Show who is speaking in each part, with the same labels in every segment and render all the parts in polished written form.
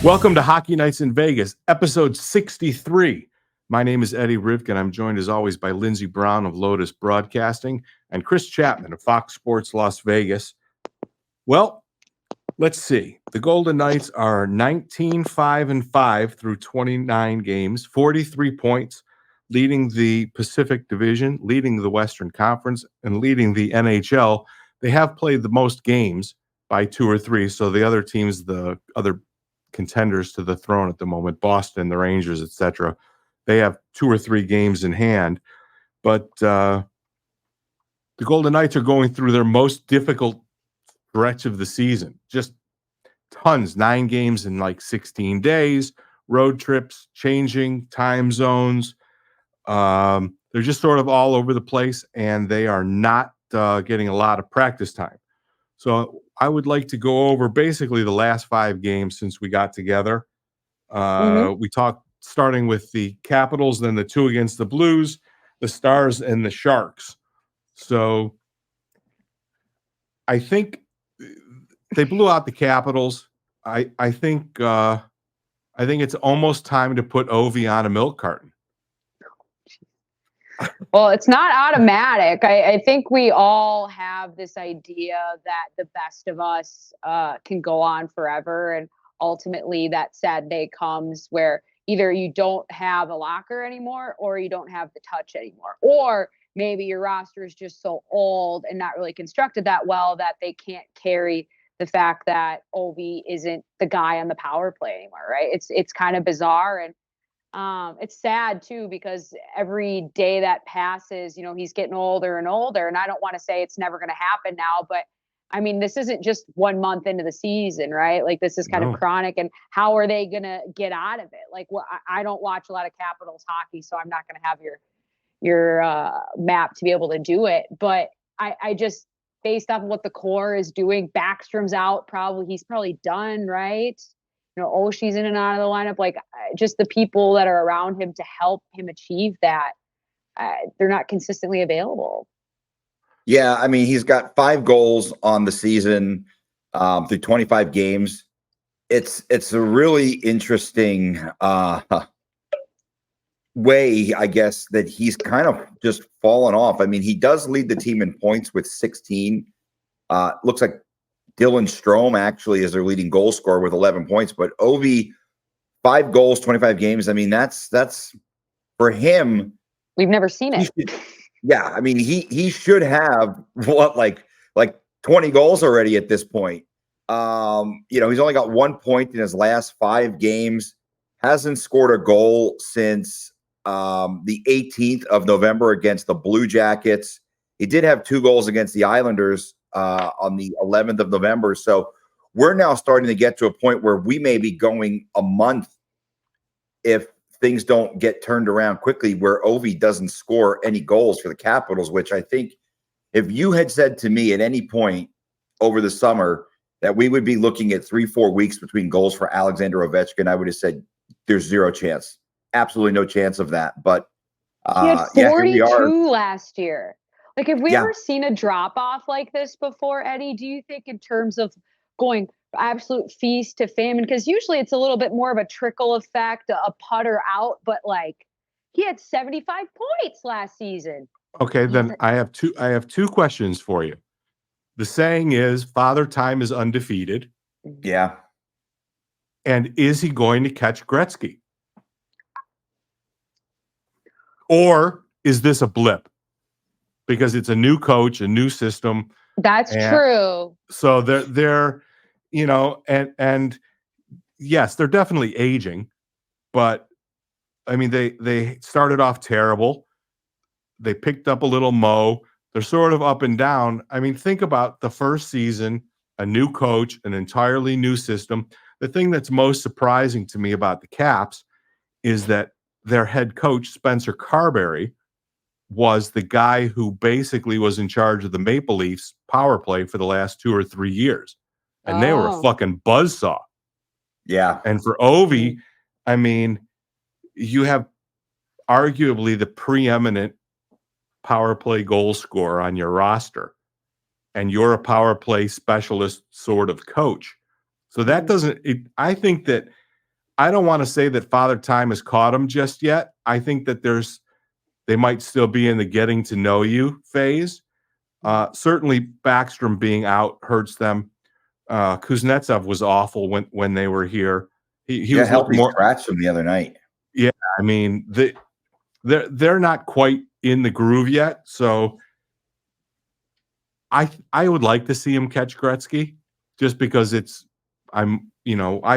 Speaker 1: Welcome to Hockey Nights in Vegas, episode 63. My name is Eddie Rivkin. I'm joined as always by Lindsey Brown of Lotus Broadcasting and Chris Chapman of Fox Sports Las Vegas. Well, let's see. The Golden Knights are 19-5-5 through 29 games, 43 points, leading the Pacific Division, leading the Western Conference, and leading the NHL. They have played the most games by 2 or 3, so the other teams, the other contenders to the throne at the moment, Boston, the Rangers, etc., they have 2 or 3 games in hand. But the Golden Knights are going through their most difficult stretch of the season. Just tons, 9 games in like 16 days, road trips, changing time zones. They're just sort of all over the place, and they are not getting a lot of practice time. So I would like to go over basically the last 5 games since we got together. We talked starting with the Capitals, then the 2 against the Blues, the Stars, and the Sharks. So I think they blew out the Capitals. I think it's almost time to put Ovi on a milk carton.
Speaker 2: Well, it's not automatic. I think we all have this idea that the best of us can go on forever. And ultimately that sad day comes where either you don't have a locker anymore or you don't have the touch anymore. Or maybe your roster is just so old and not really constructed that well that they can't carry the fact that Ovi isn't the guy on the power play anymore, right? It's kind of bizarre. And it's sad too, because every day that passes, he's getting older and older. And I don't want to say it's never going to happen now, but I mean, this isn't just 1 month into the season, right? Like this is kind of chronic. And how are they going to get out of it? Like, I don't watch a lot of Capitals hockey, so I'm not going to have your map to be able to do it. But I just, based off of what the core is doing, Backstrom's out. He's probably done, right? Oshie's in and out of the lineup. Like, just the people that are around him to help him achieve that, they're not consistently available.
Speaker 3: Yeah, I mean, he's got 5 goals on the season through 25 games. It's a really interesting way, I guess, that he's kind of just fallen off. I mean, he does lead the team in points with 16. Looks like Dylan Strome actually is their leading goal scorer with 11 points, but Ovi, 5 goals, 25 games. I mean, that's for him.
Speaker 2: We've never seen it.
Speaker 3: Yeah, I mean, he should have like 20 goals already at this point. He's only got 1 point in his last 5 games. Hasn't scored a goal since the 18th of November against the Blue Jackets. He did have 2 goals against the Islanders on the 11th of November. So we're now starting to get to a point where we may be going a month if things don't get turned around quickly, where Ovi doesn't score any goals for the Capitals, which I think if you had said to me at any point over the summer that we would be looking at 3-4 weeks between goals for Alexander Ovechkin, I would have said there's 0 chance. Absolutely no chance of that. But
Speaker 2: he had 42
Speaker 3: here we are.
Speaker 2: last year. Like, have we ever seen a drop off like this before, Eddie? Do you think in terms of going absolute feast to famine? Because usually it's a little bit more of a trickle effect, a putter out, but like he had 75 points last season.
Speaker 1: Okay, then I have two questions for you. The saying is Father Time is undefeated.
Speaker 3: Yeah.
Speaker 1: And is he going to catch Gretzky? Or is this a blip? Because it's a new coach, a new system.
Speaker 2: That's true.
Speaker 1: So they're and yes, they're definitely aging, but I mean they started off terrible. They picked up a little mo. They're sort of up and down. I mean, think about the first season, a new coach, an entirely new system. The thing that's most surprising to me about the Caps is that their head coach, Spencer Carberry, was the guy who basically was in charge of the Maple Leafs power play for the last 2 or 3 years. And they were a fucking buzzsaw.
Speaker 3: Yeah.
Speaker 1: And for Ovi, I mean, you have arguably the preeminent power play goal scorer on your roster, and you're a power play specialist sort of coach. So that doesn't, I think that I don't want to say that Father Time has caught him just yet. I think that they might still be in the getting to know you phase. Certainly Backstrom being out hurts them. Kuznetsov was awful when they were here. He was
Speaker 3: healthy
Speaker 1: more
Speaker 3: scratch from the other night.
Speaker 1: Yeah, I mean, they're not quite in the groove yet. So I would like to see him catch Gretzky just because I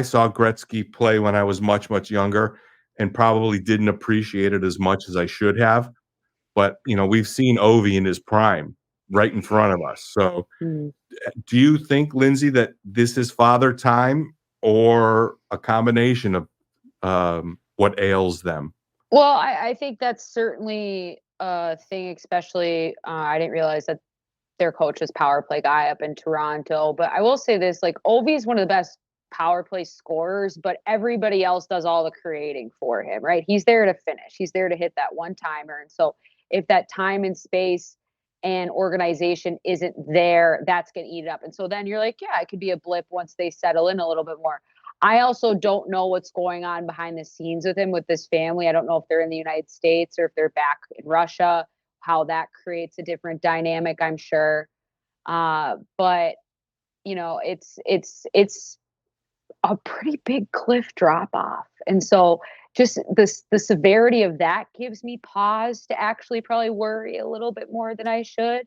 Speaker 1: saw Gretzky play when I was much, much younger and probably didn't appreciate it as much as I should have. But, we've seen Ovi in his prime right in front of us. So do you think, Lindsey, that this is Father Time or a combination of what ails them?
Speaker 2: Well, I think that's certainly a thing, especially I didn't realize that their coach is power play guy up in Toronto. But I will say this, like Ovi's one of the best power play scorers, but everybody else does all the creating for him, right? He's there to finish. He's there to hit that one timer. And so if that time and space and organization isn't there, that's going to eat it up. And so then you're like, yeah, it could be a blip once they settle in a little bit more. I also don't know what's going on behind the scenes with him, with this family. I don't know if they're in the United States or if they're back in Russia, how that creates a different dynamic, I'm sure. But it's a pretty big cliff drop off. And so just the severity of that gives me pause to actually probably worry a little bit more than I should.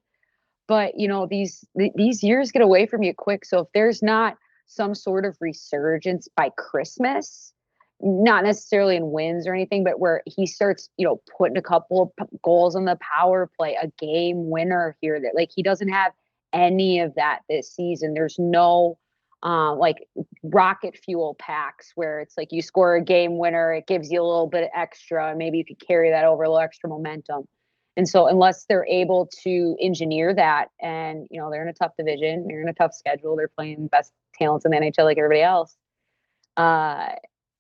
Speaker 2: But these years get away from you quick. So if there's not some sort of resurgence by Christmas, not necessarily in wins or anything, but where he starts, putting a couple of goals on the power play, a game winner here, that like he doesn't have any of that this season. There's no like rocket fuel packs where it's like you score a game winner, it gives you a little bit extra, and maybe you could carry that over, a little extra momentum. And so unless they're able to engineer that, and they're in a tough division, they're in a tough schedule, they're playing best talents in the NHL like everybody else,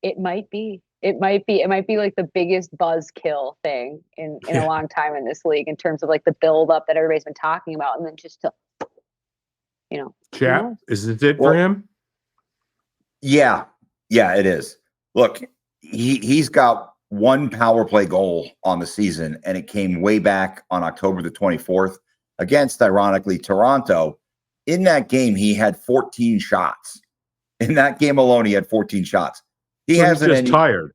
Speaker 2: it might be like the biggest buzzkill thing in a long time in this league, in terms of like the build up that everybody's been talking about, and then just to
Speaker 1: Chap, is it for him?
Speaker 3: Yeah, it is. Look, he's got one power play goal on the season, and it came way back on October the 24th against, ironically, Toronto. In that game, he had 14 shots. In that game alone, he had 14 shots. He hasn't
Speaker 1: just tired.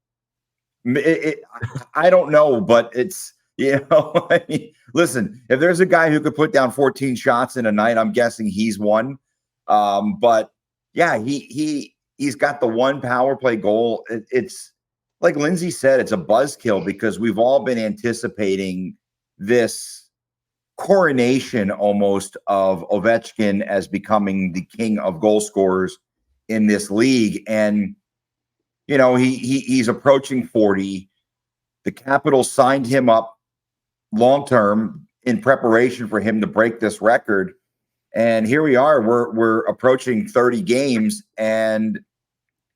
Speaker 3: I don't know, but it's, I mean, listen, if there's a guy who could put down 14 shots in a night, I'm guessing he's one. But yeah, he's got the one power play goal. It's like Lindsey said, it's a buzzkill because we've all been anticipating this coronation almost of Ovechkin as becoming the king of goal scorers in this league. And, he's approaching 40. The Capitals signed him up long-term in preparation for him to break this record. And here we are, we're approaching 30 games and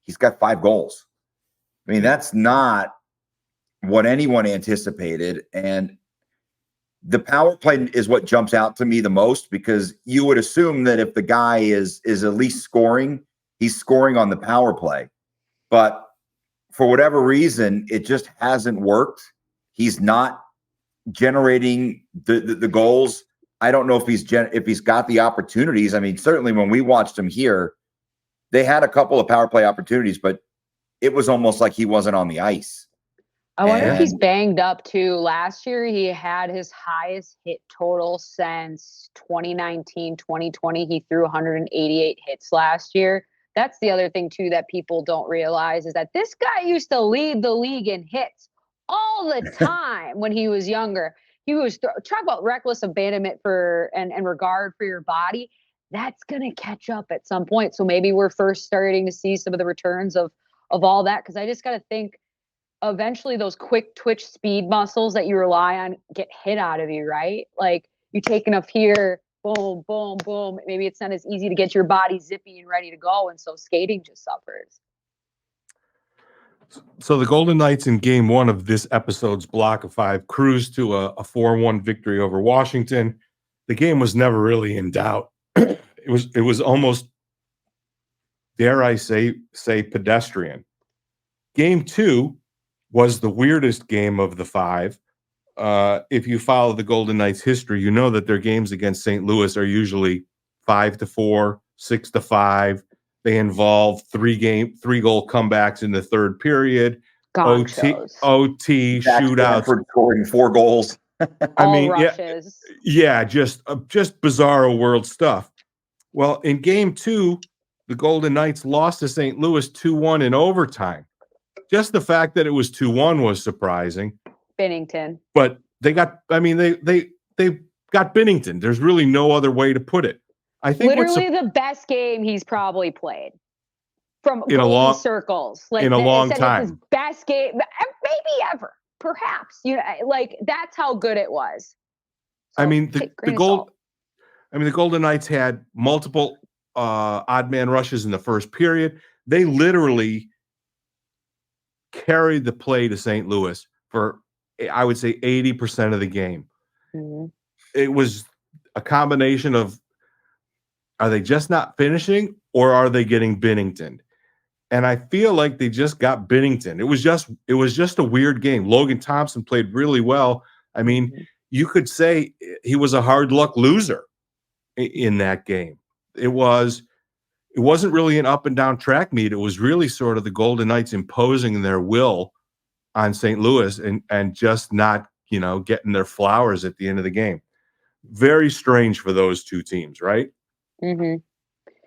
Speaker 3: he's got 5 goals. I mean, that's not what anyone anticipated. And the power play is what jumps out to me the most, because you would assume that if the guy is at least scoring, he's scoring on the power play. But for whatever reason, it just hasn't worked. He's not generating the goals. I don't know if he's got the opportunities. I mean, certainly when we watched him here, they had a couple of power play opportunities, but it was almost like he wasn't on the ice.
Speaker 2: I wonder if he's banged up too. Last year, he had his highest hit total since 2019, 2020. He threw 188 hits last year. That's the other thing too that people don't realize, is that this guy used to lead the league in hits all the time when he was younger. He was talk about reckless abandonment and regard for your body. That's going to catch up at some point. So maybe we're first starting to see some of the returns of all that. Cause I just got to think eventually those quick twitch speed muscles that you rely on get hit out of you, right? Like you take enough here, boom, boom, boom. Maybe it's not as easy to get your body zippy and ready to go. And so skating just suffers.
Speaker 1: So the Golden Knights in game 1 of this episode's block of 5 cruised to a 4-1 victory over Washington. The game was never really in doubt. It was almost, dare I say pedestrian. Game 2 was the weirdest game of the 5. If you follow the Golden Knights history, you know that their games against St. Louis are usually 5-4, 6-5. They involve 3-goal comebacks in the third period,
Speaker 2: Gong
Speaker 1: OT,
Speaker 2: shows.
Speaker 3: Zach
Speaker 1: shootouts.
Speaker 3: Stanford scoring 4 goals.
Speaker 1: I
Speaker 2: All
Speaker 1: mean,
Speaker 2: rushes.
Speaker 1: just bizarro world stuff. Well, in game 2, the Golden Knights lost to St. Louis 2-1 in overtime. Just the fact that it was 2-1 was surprising.
Speaker 2: Binnington.
Speaker 1: But they got Binnington. There's really no other way to put it. I think
Speaker 2: literally the best game he's probably played from
Speaker 1: in
Speaker 2: circles. Like
Speaker 1: in a long
Speaker 2: said
Speaker 1: time.
Speaker 2: It's his best game, maybe ever, perhaps. Like that's how good it was. So
Speaker 1: I mean, the Golden Knights had multiple odd man rushes in the first period. They literally carried the play to St. Louis for, I would say, 80% of the game.
Speaker 2: Mm-hmm.
Speaker 1: It was a combination of, are they just not finishing or are they getting Binnington? And I feel like they just got Binnington. It was just a weird game. Logan Thompson played really well. I mean, you could say he was a hard luck loser in that game. It wasn't really an up and down track meet. It was really sort of the Golden Knights imposing their will on St. Louis and just not, getting their flowers at the end of the game. Very strange for those two teams, right?
Speaker 2: Mm-hmm.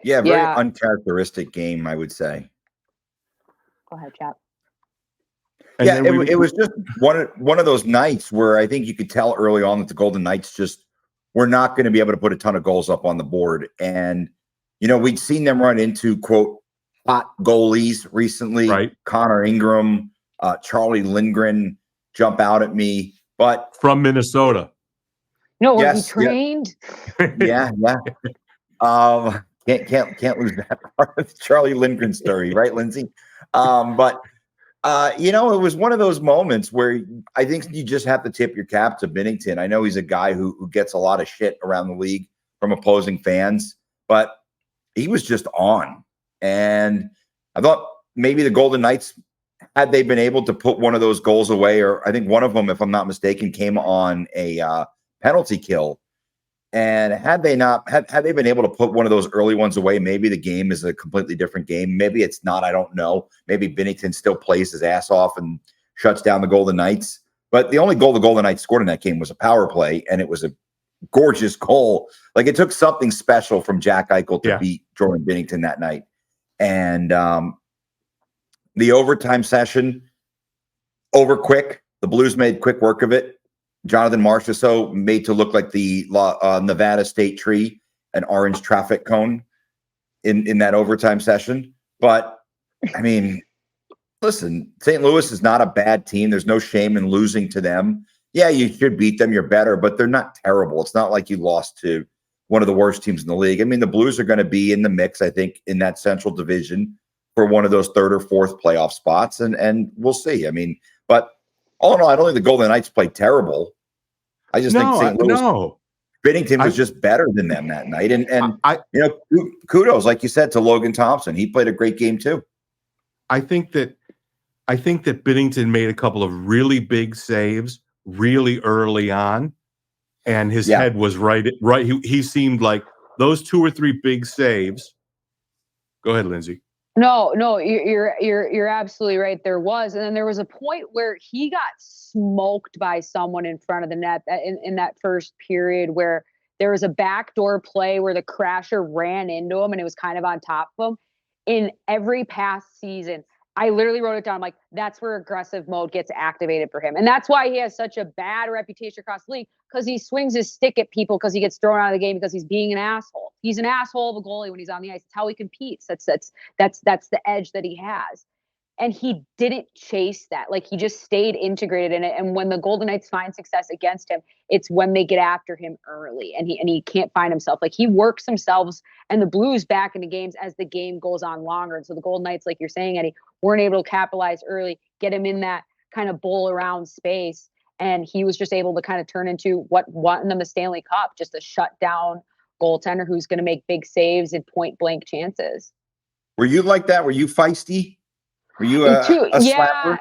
Speaker 3: Yeah, very uncharacteristic game, I would say.
Speaker 2: Go ahead, Chap.
Speaker 3: And it was just one of those nights where I think you could tell early on that the Golden Knights just were not going to be able to put a ton of goals up on the board. And, we'd seen them run into, quote, hot goalies recently.
Speaker 1: Right.
Speaker 3: Connor Ingram, Charlie Lindgren jump out at me. But
Speaker 1: from Minnesota.
Speaker 2: No, where he trained.
Speaker 3: Yeah. Can't lose that part of the Charlie Lindgren story, right, Lindsey? But it was one of those moments where I think you just have to tip your cap to Binnington. I know he's a guy who gets a lot of shit around the league from opposing fans, but he was just on. And I thought maybe the Golden Knights, had they been able to put one of those goals away, or I think one of them, if I'm not mistaken, came on a penalty kill. And had they been able to put one of those early ones away, maybe the game is a completely different game. Maybe it's not. I don't know. Maybe Binnington still plays his ass off and shuts down the Golden Knights. But the only goal the Golden Knights scored in that game was a power play, and it was a gorgeous goal. Like, it took something special from Jack Eichel to beat Jordan Binnington that night. And the overtime session, over quick. The Blues made quick work of it. Jonathan Marchessault made to look like the Nevada State tree, an orange traffic cone in that overtime session. But, I mean, listen, St. Louis is not a bad team. There's no shame in losing to them. Yeah, you should beat them. You're better, but they're not terrible. It's not like you lost to one of the worst teams in the league. I mean, the Blues are going to be in the mix, I think, in that Central Division for one of those third or fourth playoff spots, and we'll see. I mean, but all in all, I don't think the Golden Knights played terrible. I just think St. Louis, Binnington was just better than them that night. And kudos, like you said, to Logan Thompson. He played a great game too.
Speaker 1: I think that Binnington made a couple of really big saves really early on, and his head was right. He seemed like those 2 or 3 big saves. Go ahead, Lindsey.
Speaker 2: No, you're absolutely right. There was, and then there was a point where he got smoked by someone in front of the net in that first period, where there was a backdoor play where the crasher ran into him and it was kind of on top of him. In every past season, I literally wrote it down. I'm like, that's where aggressive mode gets activated for him. And that's why he has such a bad reputation across the league, because he swings his stick at people because he gets thrown out of the game because he's being an asshole. He's an asshole of a goalie when he's on the ice. It's how he competes. That's the edge that he has. And he didn't chase that. Like, he just stayed integrated in it. And when the Golden Knights find success against him, it's when they get after him early and he can't find himself. Like, he works himself and the Blues back into games as the game goes on longer. And so the Golden Knights, like you're saying, Eddie, weren't able to capitalize early, get him in that kind of bowl around space. And he was just able to kind of turn into what won them the Stanley Cup, just a shutdown goaltender who's going to make big saves in point blank chances.
Speaker 3: Were you like that? Were you feisty? Were you a slapper?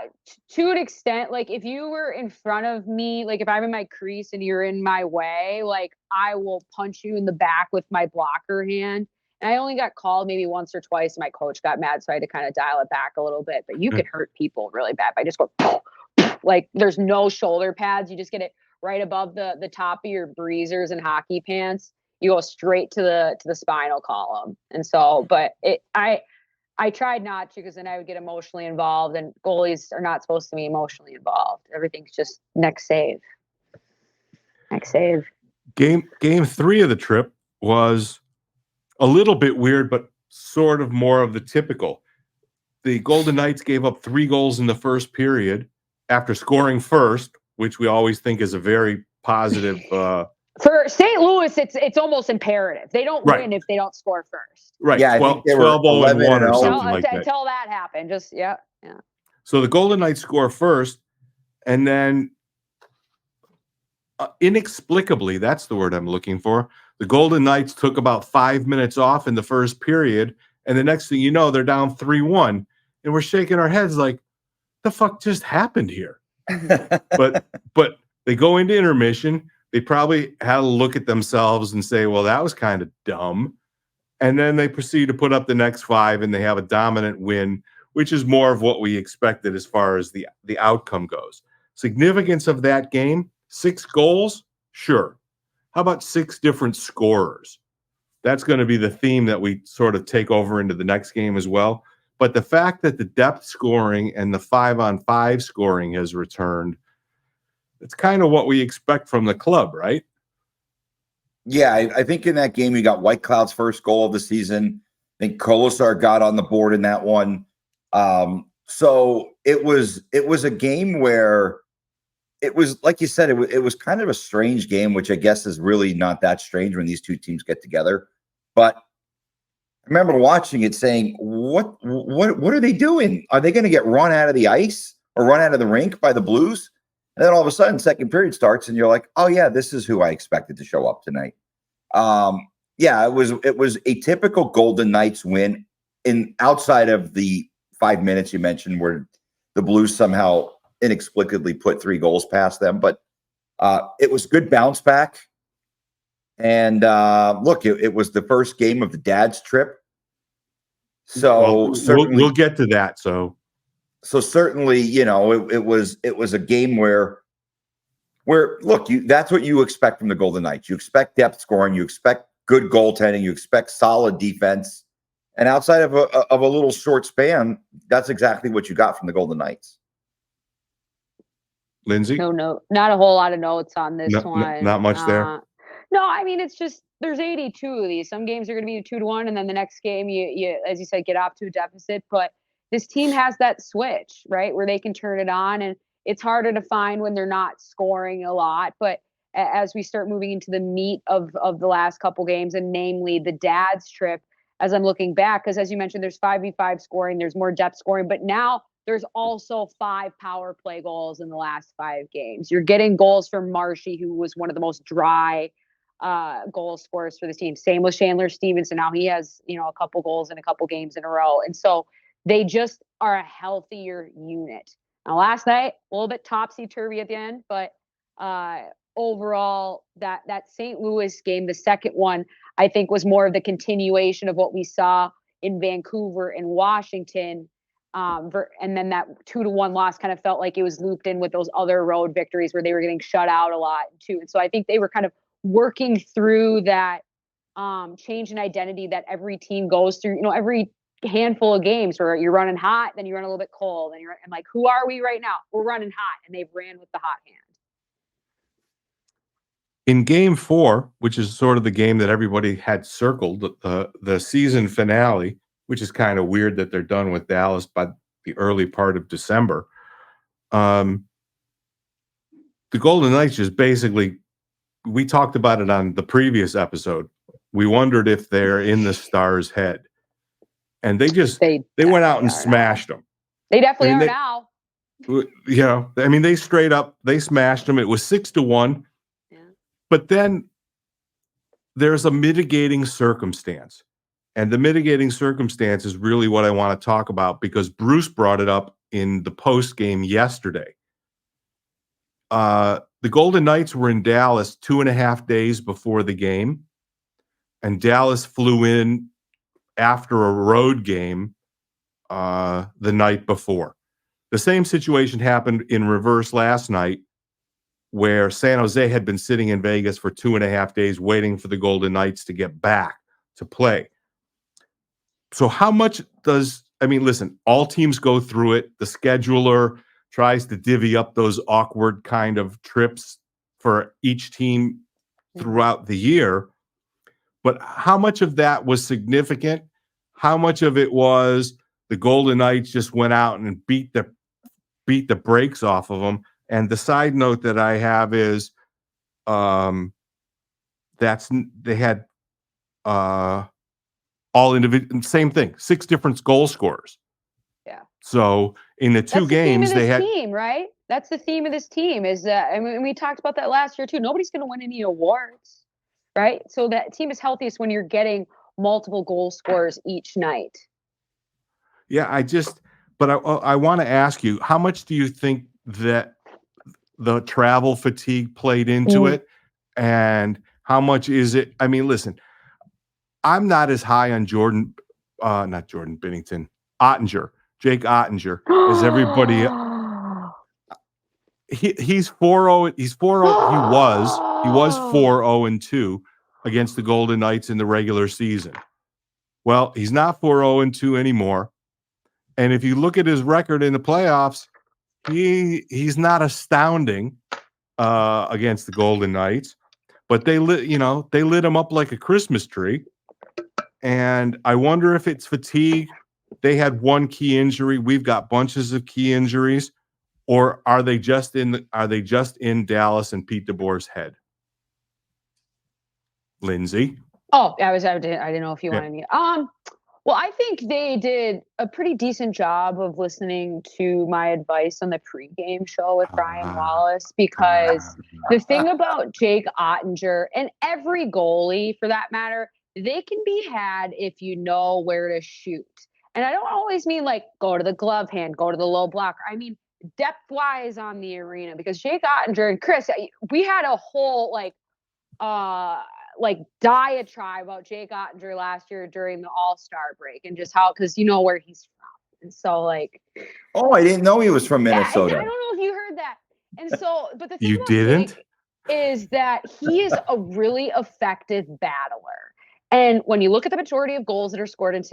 Speaker 2: To an extent. Like if you were in front of me, like if I'm in my crease and you're in my way, like I will punch you in the back with my blocker hand. And I only got called maybe once or twice. And my coach got mad, so I had to kind of dial it back a little bit. But you could hurt people really bad by just go like there's no shoulder pads. You just get it right above the top of your breezers and hockey pants. You go straight to the spinal column. And so, but I tried not to, because then I would get emotionally involved, and goalies are not supposed to be emotionally involved. Everything's just next save. Next save.
Speaker 1: Game 3 of the trip was a little bit weird, but sort of more of the typical. The Golden Knights gave up 3 goals in the first period after scoring first, which we always think is a very positive.
Speaker 2: For St. Louis, it's almost imperative. They don't win if they don't score first.
Speaker 1: Right.
Speaker 3: Yeah,
Speaker 1: 12-0-1 or something like that.
Speaker 2: Until that happened. Just, yeah.
Speaker 1: So the Golden Knights score first, and then inexplicably, that's the word I'm looking for, the Golden Knights took about 5 minutes off in the first period, and the next thing you know, they're down 3-1, and we're shaking our heads like, the fuck just happened here? But they go into intermission. They probably had a look at themselves and say, well, that was kind of dumb. And then they proceed to put up the next 5, and they have a dominant win, which is more of what we expected as far as the outcome goes. Significance of that game, 6 goals? Sure. How about 6 different scorers? That's going to be the theme that we sort of take over into the next game as well. But the fact that the depth scoring and the 5-on-5 scoring has returned, it's kind of what we expect from the club, right?
Speaker 3: Yeah, I think in that game you got White Cloud's first goal of the season. I think Kolesar got on the board in that one. So it was a game where it was, like you said, it was kind of a strange game, which I guess is really not that strange when these two teams get together. But I remember watching it saying, what are they doing? Are they going to get run out of the ice or run out of the rink by the Blues? And then all of a sudden, second period starts, and you're like, "Oh yeah, this is who I expected to show up tonight." Yeah, it was a typical Golden Knights win. In outside of the 5 minutes you mentioned, where the Blues somehow inexplicably put 3 goals past them, but it was good bounce back. And look, it was the first game of the dad's trip, so
Speaker 1: we'll get to that.
Speaker 3: So certainly, you know, it was a game where look, that's what you expect from the Golden Knights. You expect depth scoring, you expect good goaltending, you expect solid defense, and outside of a little short span, that's exactly what you got from the Golden Knights.
Speaker 1: Lindsey?
Speaker 2: No, not a whole lot of notes on this one.
Speaker 1: Not much there.
Speaker 2: No, I mean, it's just there's 82 of these. Some games are going to be 2-1, and then the next game, you as you said, get off to a deficit, but this team has that switch, right, where they can turn it on, and it's harder to find when they're not scoring a lot. But as we start moving into the meat of the last couple games, and namely the dad's trip, as I'm looking back, because as you mentioned, there's 5v5 scoring, there's more depth scoring, but now there's also 5 power play goals in the last 5 games. You're getting goals from Marshy, who was one of the most dry goal scorers for the team. Same with Chandler Stevenson. Now he has, a couple goals in a couple games in a row. And so they just are a healthier unit. Now, last night, a little bit topsy-turvy at the end, but overall, that St. Louis game, the second one, I think was more of the continuation of what we saw in Vancouver and Washington. And then that 2-1 loss kind of felt like it was looped in with those other road victories where they were getting shut out a lot too. And so I think they were kind of working through that change in identity that every team goes through, every handful of games where you're running hot, then you run a little bit cold, and and like, who are we right now? We're running hot, and they've ran with the hot hand.
Speaker 1: In game 4, which is sort of the game that everybody had circled, the season finale, which is kind of weird that they're done with Dallas by the early part of December. The Golden Knights just basically, we talked about it on the previous episode. We wondered if they're in the Stars' head. And they went out and smashed them.
Speaker 2: They definitely are now.
Speaker 1: They straight up, they smashed them. It was 6-1. Yeah. But then there's a mitigating circumstance. And the mitigating circumstance is really what I want to talk about because Bruce brought it up in the post game yesterday. The Golden Knights were in Dallas 2.5 days before the game, and Dallas flew in after a road game the night before. The same situation happened in reverse last night, where San Jose had been sitting in Vegas for 2.5 days waiting for the Golden Knights to get back to play. So how much listen, all teams go through it. The scheduler tries to divvy up those awkward kind of trips for each team throughout the year. But how much of that was significant? How much of it was the Golden Knights just went out and beat the brakes off of them? And the side note that I have is they had all individual, same thing, 6 different goal scorers.
Speaker 2: Yeah.
Speaker 1: So in the two games they had
Speaker 2: team, right? That's the theme of this team is that, I mean, we talked about that last year too. Nobody's going to win any awards, right? So that team is healthiest when you're getting multiple goal scorers each night.
Speaker 1: Yeah, I want to ask you, how much do you think that the travel fatigue played into it? And how much is it? I mean, listen, I'm not as high on not Jordan Binnington, Jake Ottinger, as everybody. He's 4-0. He's 4-0. He was 4-0-2 against the Golden Knights in the regular season. Well, he's not 4-0-2 anymore. And if you look at his record in the playoffs, he's not astounding against the Golden Knights, but they lit him up like a Christmas tree. And I wonder if it's fatigue. They had one key injury. We've got bunches of key injuries, or are they just in Dallas and Pete DeBoer's head? Lindsey.
Speaker 2: Oh, I didn't know if you wanted me. Well, I think they did a pretty decent job of listening to my advice on the pregame show with Brian Wallace, because the thing about Jake Ottinger and every goalie for that matter, they can be had if you know where to shoot. And I don't always mean like go to the glove hand, go to the low blocker. I mean depth-wise on the arena, because Jake Ottinger and Chris, we had a whole diatribe about Jake Ottinger last year during the All-Star break, and just how, because you know where he's from. And so
Speaker 3: oh, I didn't know he was from Minnesota.
Speaker 2: I don't know if you heard that. And so, but the thing
Speaker 1: you
Speaker 2: about
Speaker 1: didn't
Speaker 2: Jake is that he is a really effective battler. And when you look at the majority of goals that are scored in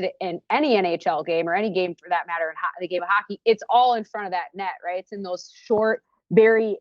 Speaker 2: any NHL game, or any game for that matter, in the game of hockey, it's all in front of that net, right? It's in those short, very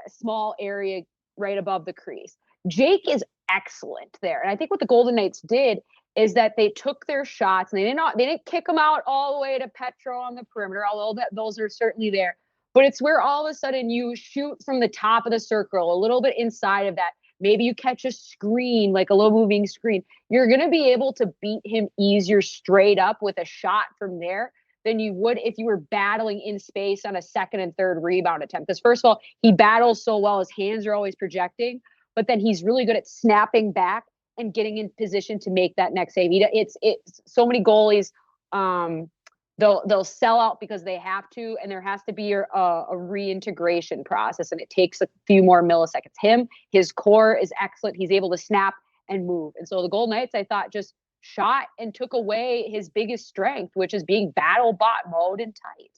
Speaker 2: small area right above the crease. Jake is excellent there. And I think what the Golden Knights did is that they took their shots and they didn't kick them out all the way to Petro on the perimeter, although those are certainly there. But it's where all of a sudden you shoot from the top of the circle, a little bit inside of that. Maybe you catch a screen, like a low moving screen. You're going to be able to beat him easier straight up with a shot from there than you would if you were battling in space on a second and third rebound attempt. Because first of all, he battles so well, his hands are always projecting, but then he's really good at snapping back and getting in position to make that next save. It's so many goalies, they'll sell out because they have to, and there has to be a reintegration process, and it takes a few more milliseconds. His core is excellent. He's able to snap and move. And so the Golden Knights, I thought, just shot and took away his biggest strength, which is being battle bot mode and tight.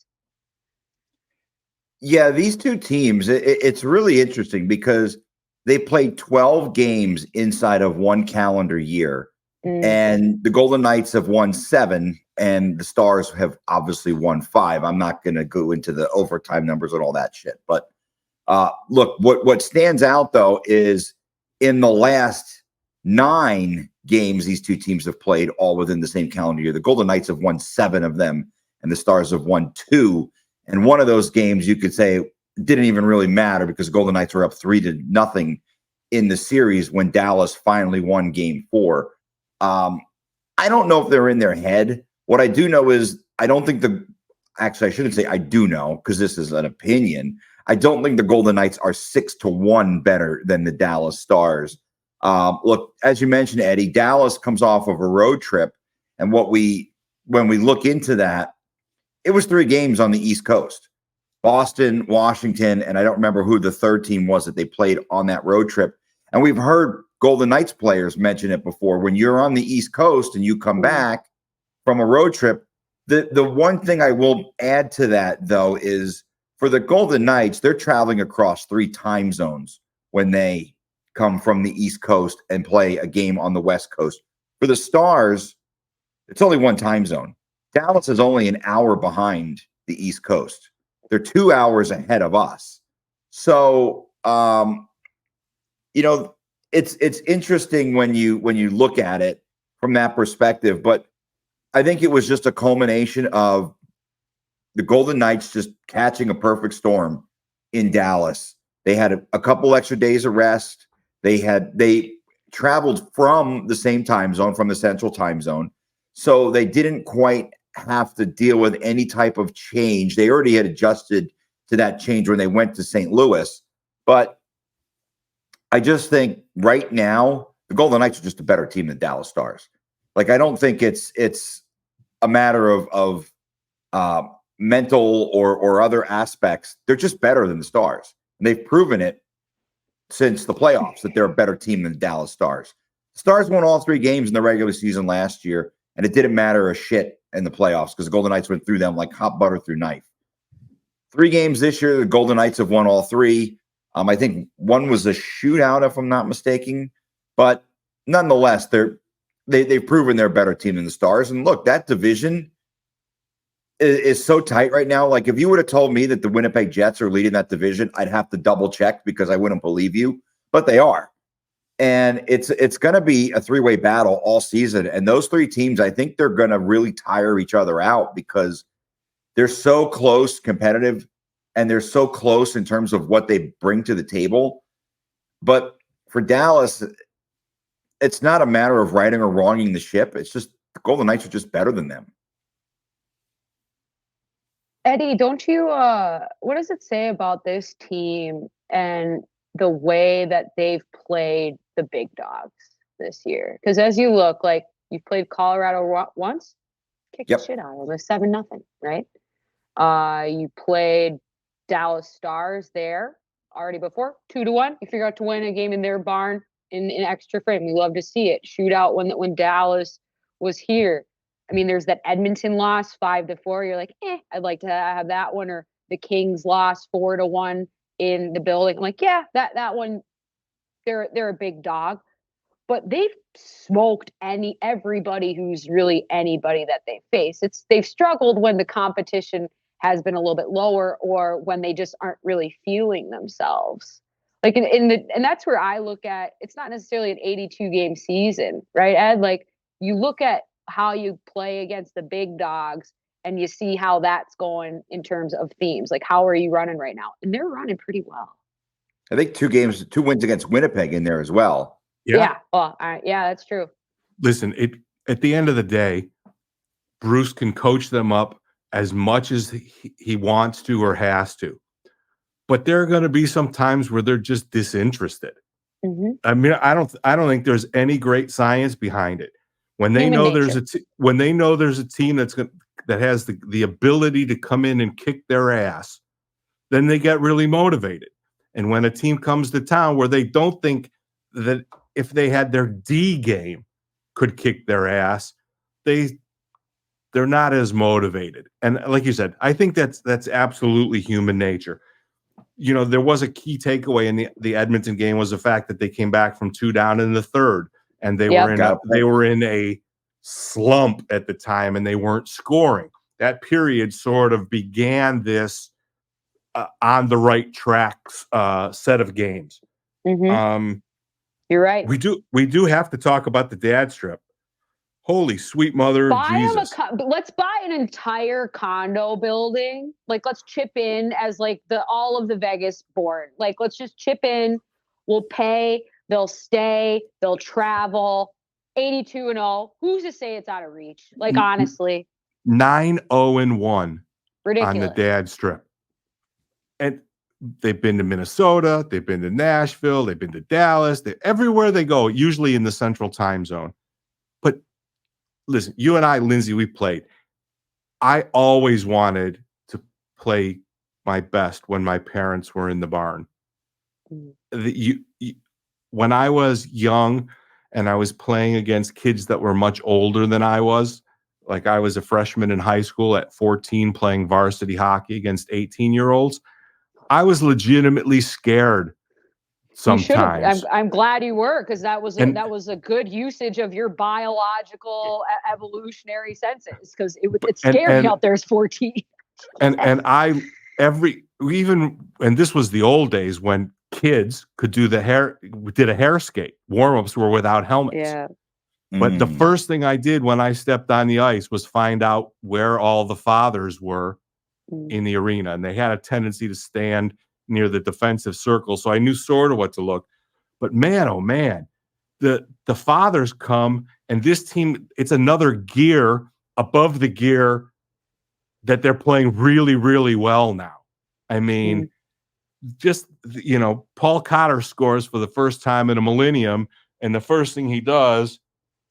Speaker 3: Yeah, these two teams, it's really interesting because they played 12 games inside of one calendar year. And the Golden Knights have won 7, and the Stars have obviously won 5. I'm not going to go into the overtime numbers and all that shit. But look, what stands out, though, is in the last 9 games these two teams have played all within the same calendar year, the Golden Knights have won 7 of them, and the Stars have won 2. And one of those games, you could say, didn't even really matter because the Golden Knights were up 3-0 in the series when Dallas finally won Game 4. I don't know if they're in their head. What I do know is I shouldn't say I do know, because this is an opinion. I don't think the Golden Knights are 6-1 better than the Dallas Stars. Look, as you mentioned, Eddie, Dallas comes off of a road trip And when we look into that, it was 3 games on the East Coast. Boston, Washington, and I don't remember who the third team was that they played on that road trip. And we've heard Golden Knights players mention it before. When you're on the East Coast and you come back from a road trip, the one thing I will add to that, though, is for the Golden Knights, they're traveling across 3 time zones when they come from the East Coast and play a game on the West Coast. For the Stars, it's only 1 time zone. Dallas is only an hour behind the East Coast. They're 2 hours ahead of us. So, it's interesting when you look at it from that perspective. But I think it was just a culmination of the Golden Knights just catching a perfect storm in Dallas. They had a couple extra days of rest. They traveled from the same time zone, from the central time zone. So they didn't quite have to deal with any type of change. They already had adjusted to that change when they went to St. Louis. But I just think right now, the Golden Knights are just a better team than Dallas Stars. Like, I don't think it's a matter of mental or other aspects. They're just better than the Stars. And they've proven it since the playoffs that they're a better team than the Dallas Stars. The Stars won all 3 games in the regular season last year, and it didn't matter a shit in the playoffs because the Golden Knights went through them like hot butter through knife. 3 games this year, the Golden Knights have won all 3. I think one was a shootout, if I'm not mistaken. But nonetheless, they've proven they're a better team than the Stars. And look, that division is so tight right now. Like, if you would have told me that the Winnipeg Jets are leading that division, I'd have to double check because I wouldn't believe you. But they are. And it's going to be a 3-way battle all season. And those 3 teams, I think they're going to really tire each other out because they're so close, competitive, and they're so close in terms of what they bring to the table. But for Dallas, it's not a matter of righting or wronging the ship. It's just the Golden Knights are just better than them.
Speaker 2: Eddie, don't you what does it say about this team and the way that they've played the big dogs this year? Because as you look, like, you've played Colorado once, kicked the shit out of them, 7-0, right? You played Dallas Stars there already before, 2-1. You figure out to win a game in their barn in extra frame. We love to see it. Shootout when Dallas was here. I mean, there's that Edmonton loss 5-4. You're like, I'd like to have that one. Or the Kings lost 4-1 in the building. I'm like, yeah, that one. They're a big dog, but they've smoked everybody who's really anybody that they face. They've struggled when the competition has been a little bit lower or when they just aren't really feeling themselves. Like and that's where I look at, it's not necessarily an 82 game season, right, Ed? Like, you look at how you play against the big dogs and you see how that's going in terms of themes. Like, how are you running right now? And they're running pretty well.
Speaker 3: I think 2 wins against Winnipeg in there as well.
Speaker 2: Yeah. Well, yeah, that's true.
Speaker 1: Listen, at the end of the day, Bruce can coach them up as much as he wants to or has to. But there are going to be some times where they're just disinterested. Mm-hmm. I mean, I don't think there's any great science behind it. When they know there's a team that has the ability to come in and kick their ass, then they get really motivated. And when a team comes to town where they don't think that if they had their D game could kick their ass, they're not as motivated. And like you said, I think that's absolutely human nature. You know, there was a key takeaway in the Edmonton game was the fact that they came back from 2 down in the third, and they were in a slump at the time, and they weren't scoring. That period sort of began this on the right tracks set of games.
Speaker 2: Mm-hmm. You're right.
Speaker 1: We do have to talk about the dad strip. Holy sweet mother of Jesus.
Speaker 2: Let's buy an entire condo building. Like, let's chip in as like all of the Vegas board. Like, let's just chip in. We'll pay. They'll stay. They'll travel. 82-0. Who's to say it's out of reach? Like, honestly.
Speaker 1: 9-0-1.
Speaker 2: Ridiculous.
Speaker 1: On the dad strip. And they've been to Minnesota. They've been to Nashville. They've been to Dallas. Everywhere they go, usually in the central time zone. But listen, you and I, Lindsey, we played. I always wanted to play my best when my parents were in the barn. When I was young and I was playing against kids that were much older than I was, like I was a freshman in high school at 14 playing varsity hockey against 18-year-olds, I was legitimately scared sometimes.
Speaker 2: I'm glad you were, because that was a good usage of your biological evolutionary senses, because it's scary out there as 14.
Speaker 1: And this was the old days when kids could did a hair skate. Warm-ups were without helmets.
Speaker 2: Yeah.
Speaker 1: But the first thing I did when I stepped on the ice was find out where all the fathers were in the arena. And they had a tendency to stand near the defensive circle. So I knew sort of what to look. But man, oh man, the fathers come, and this team, it's another gear above the gear that they're playing really, really well now. I mean, just, Paul Cotter scores for the first time in a millennium, and the first thing he does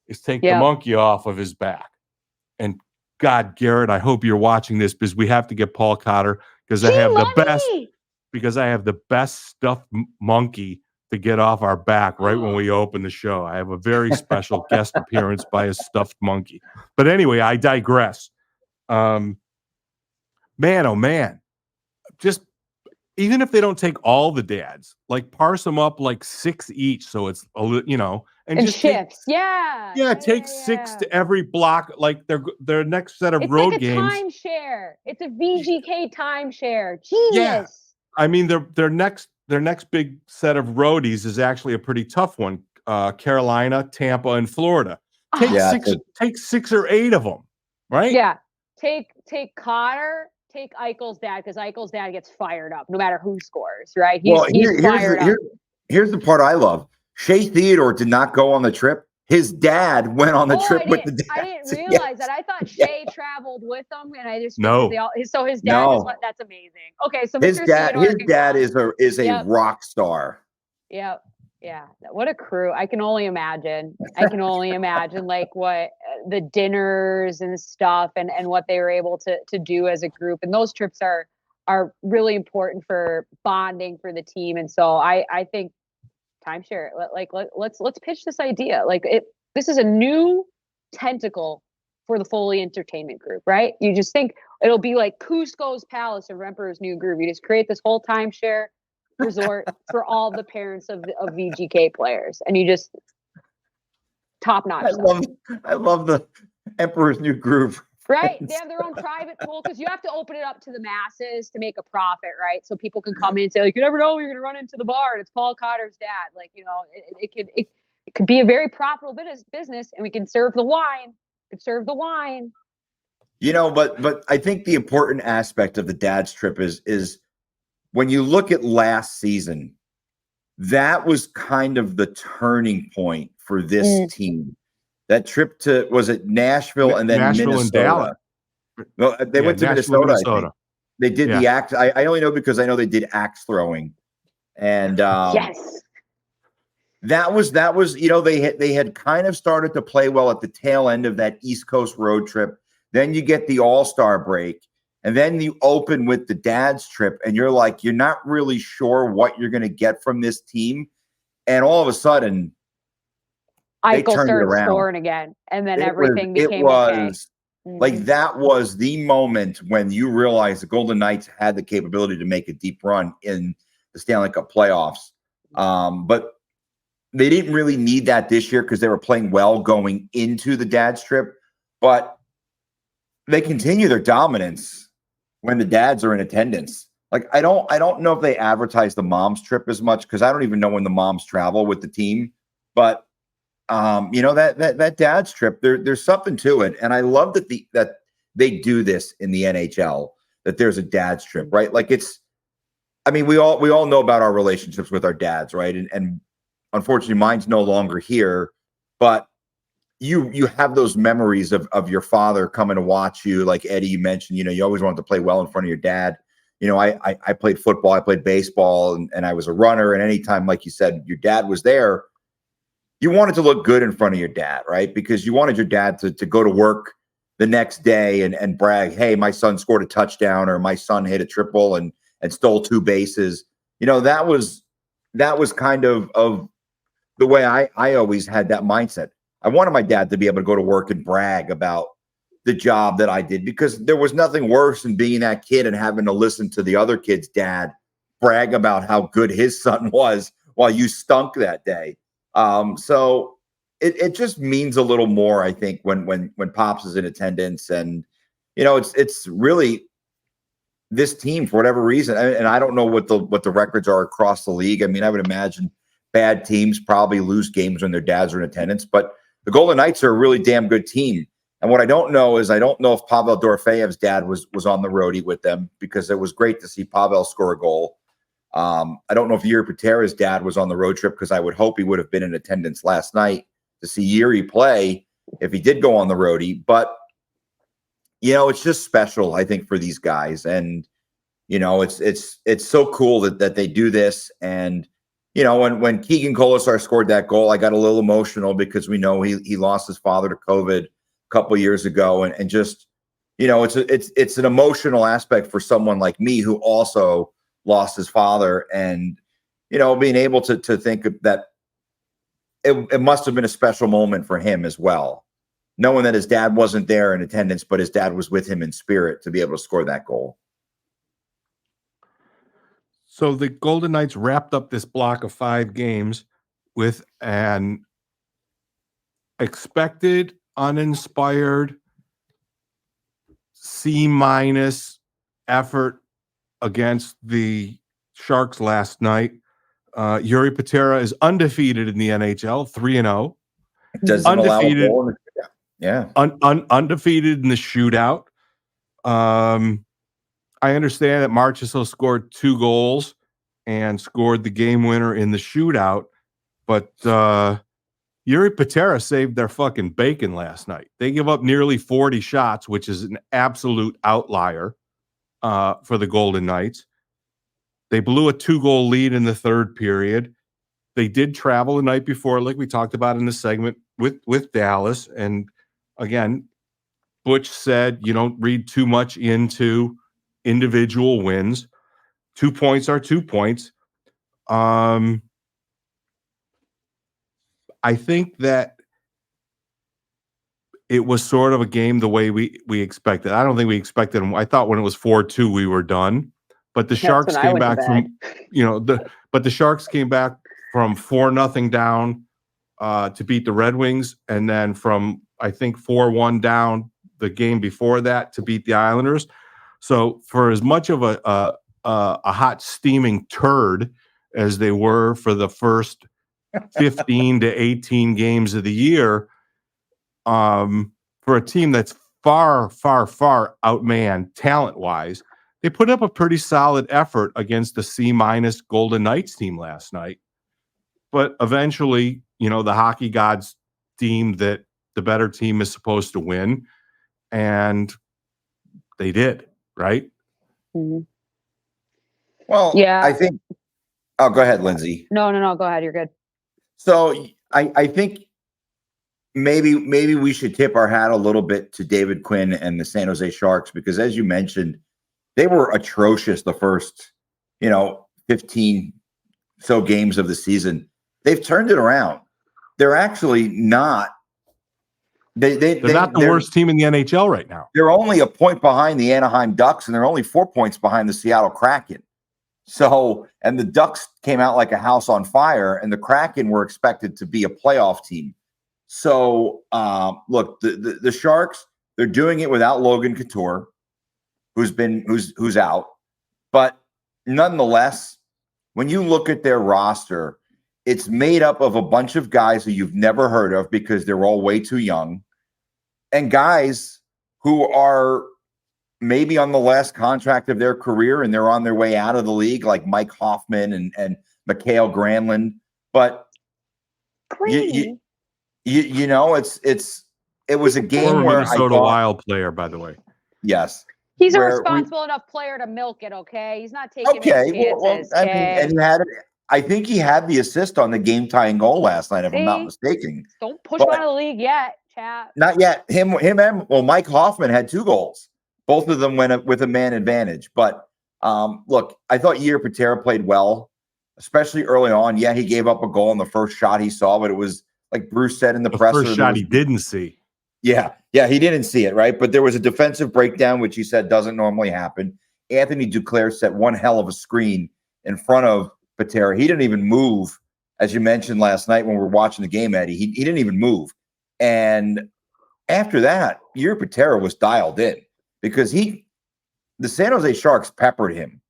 Speaker 1: is take the monkey off of his back. And God, Garrett, I hope you're watching this, because we have to get Paul Cotter, because I have the best stuffed monkey to get off our back right when we open the show. I have a very special guest appearance by a stuffed monkey. But anyway, I digress. Man, oh man, just even if they don't take all the dads, like parse them up like 6 each, so it's and just
Speaker 2: shifts.
Speaker 1: Take 6 to every block, like their next set of road games.
Speaker 2: It's like a timeshare. It's a VGK timeshare. Genius. Yeah.
Speaker 1: I mean, their next big set of roadies is actually a pretty tough one. Carolina, Tampa, and Florida. Take 6 or 8 of them, right?
Speaker 2: Yeah. Take Cotter. Take Eichel's dad, because Eichel's dad gets fired up no matter who scores, right? He's fired up.
Speaker 3: Here's the part I love. Shea Theodore did not go on the trip. His dad went on the trip with the dad.
Speaker 2: I didn't realize that. I thought Shea traveled with them, and I just
Speaker 1: no.
Speaker 2: So his dad that's amazing. Okay, so
Speaker 3: his dad is a rock star.
Speaker 2: Yep. Yeah. What a crew. I can only imagine. Like what the dinners and stuff and what they were able to do as a group. And those trips are really important for bonding for the team. And so I think timeshare, let's pitch this idea. This is a new tentacle for the Foley Entertainment Group, right? You just think it'll be like Cusco's Palace of Emperor's New Groove. You just create this whole timeshare resort for all the parents of VGK players, and you just top notch.
Speaker 3: I love the Emperor's New Groove.
Speaker 2: Right? They have their own private pool, because you have to open it up to the masses to make a profit, right? So people can come in and say, you never know, you're going to run into the bar, and it's Paul Cotter's dad. It could be a very profitable business, and we can serve the wine.
Speaker 3: But I think the important aspect of the dad's trip is when you look at last season, that was kind of the turning point for this team. That trip to, was it Nashville and then Minnesota?
Speaker 1: And Dallas.
Speaker 3: No, they went to Minnesota. They did the axe. I only know because I know they did axe throwing. And
Speaker 2: yes,
Speaker 3: that was they had kind of started to play well at the tail end of that East Coast road trip. Then you get the All-Star break. And then you open with the dad's trip, and you're like, you're not really sure what you're going to get from this team. And all of a sudden,
Speaker 2: Eichel started scoring again. And then everything became okay.
Speaker 3: Like, that was the moment when you realized the Golden Knights had the capability to make a deep run in the Stanley Cup playoffs. But they didn't really need that this year because they were playing well going into the dad's trip. But they continue their dominance when the dads are in attendance. Like, I don't know if they advertise the mom's trip as much, because I don't even know when the moms travel with the team. But that dad's trip, there's something to it. And I love that they do this in the NHL, that there's a dad's trip, right? Like, we all know about our relationships with our dads, right? And unfortunately mine's no longer here, but you have those memories of your father coming to watch you. Like Eddie, you mentioned, you always wanted to play well in front of your dad. I played football, I played baseball, and I was a runner. And anytime, like you said, your dad was there, you wanted to look good in front of your dad, right? Because you wanted your dad to go to work the next day and brag, hey, my son scored a touchdown, or my son hit a triple and stole 2 bases. That was kind of the way I always had that mindset. I wanted my dad to be able to go to work and brag about the job that I did, because there was nothing worse than being that kid and having to listen to the other kid's dad brag about how good his son was while you stunk that day. So it just means a little more, I think, when Pops is in attendance, and it's really this team for whatever reason. And I don't know what the records are across the league. I mean, I would imagine bad teams probably lose games when their dads are in attendance, but the Golden Knights are a really damn good team. And what I don't know is, I don't know if Pavel Dorofeyev's dad was on the roadie with them, because it was great to see Pavel score a goal. I don't know if Yuri Patera's dad was on the road trip, because I would hope he would have been in attendance last night to see Yuri play if he did go on the roadie. But, it's just special, I think, for these guys. And, it's so cool that they do this. And, when Keegan Colasar scored that goal, I got a little emotional, because we know he lost his father to COVID a couple years ago. And just, it's an emotional aspect for someone like me, who also lost his father, and being able to think that it must have been a special moment for him as well, knowing that his dad wasn't there in attendance, but his dad was with him in spirit to be able to score that goal.
Speaker 1: So the Golden Knights wrapped up this block of 5 games with an expected, uninspired C- effort against the Sharks last night. Yuri Patera is undefeated in the NHL, 3-0.
Speaker 3: Doesn't
Speaker 1: Undefeated,
Speaker 3: allow a goal. Yeah.
Speaker 1: Undefeated in the shootout. I understand that Marchessault scored 2 goals and scored the game winner in the shootout, but Yuri Patera saved their fucking bacon last night. They give up nearly 40 shots, which is an absolute outlier for the Golden Knights. They blew a 2-goal lead in the third period. They did travel the night before, like we talked about in the segment, with Dallas. And again, Butch said you don't read too much into individual wins. 2 points are 2 points. I think that it was sort of a game the way we expected. I don't think we expected them. I thought when it was 4-2 we were done, but the Sharks came back from the Sharks came back from 4-0 down to beat the Red Wings, and then from, I think, 4-1 down the game before that to beat the Islanders. So for as much of a hot steaming turd as they were for the first 15 to 18 games of the year, for a team that's far, far, far outmanned talent-wise, they put up a pretty solid effort against the C- Golden Knights team last night. But eventually, the hockey gods deemed that the better team is supposed to win, and they did, right?
Speaker 2: Mm-hmm.
Speaker 3: Well, yeah. I think. Oh, go ahead, Lindsey.
Speaker 2: No. Go ahead. You're good.
Speaker 3: So I think maybe we should tip our hat a little bit to David Quinn and the San Jose Sharks, because, as you mentioned, they were atrocious the first 15 so games of the season. They've turned it around. They're actually not. They're not
Speaker 1: the worst team in the NHL right now.
Speaker 3: They're only a point behind the Anaheim Ducks, and they're only 4 points behind the Seattle Kraken. So, and the Ducks came out like a house on fire, and the Kraken were expected to be a playoff team. So, look, the Sharks, they're doing it without Logan Couture, who's out. But nonetheless, when you look at their roster, it's made up of a bunch of guys who you've never heard of because they're all way too young, and guys who are maybe on the last contract of their career and they're on their way out of the league, like Mike Hoffman and Mikhail Granlund. But it was a game where
Speaker 1: Minnesota Wild player, by the way.
Speaker 3: Yes.
Speaker 2: He's a responsible enough player to milk it, okay? He's not taking any chances.
Speaker 3: I mean, and I think he had the assist on the game-tying goal last night, if I'm not mistaken.
Speaker 2: Don't push him out of the league yet, chat.
Speaker 3: Not yet. Him, and Mike Hoffman had 2 goals. Both of them went up with a man advantage. But look, I thought Year Patera played well, especially early on. Yeah, he gave up a goal on the first shot he saw, but it was like Bruce said in the presser.
Speaker 1: First shot he didn't see.
Speaker 3: Yeah, he didn't see it, right? But there was a defensive breakdown, which he said doesn't normally happen. Anthony Duclair set one hell of a screen in front of Patera. He didn't even move, as you mentioned last night when we were watching the game, Eddie. He didn't even move. And after that, Year Patera was dialed in because the San Jose Sharks peppered him.